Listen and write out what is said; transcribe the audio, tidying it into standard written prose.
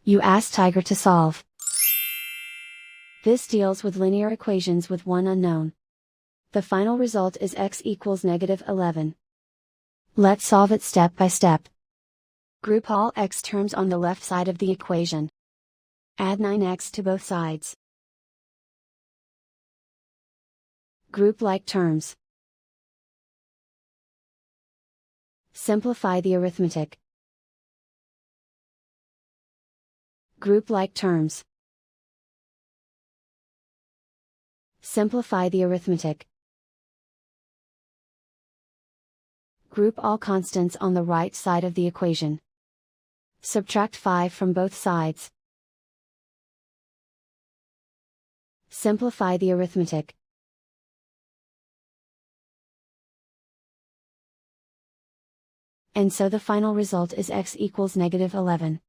You ask Tiger to solve. This deals with linear equations with one unknown. The final result is x equals -11. Let's solve it step by step. Group all x terms on the left side of the equation. Add 9x to both sides. Group like terms. Simplify the arithmetic. Group like terms. Simplify the arithmetic. Group all constants on the right side of the equation. Subtract 5 from both sides. Simplify the arithmetic. And so the final result is x equals -11.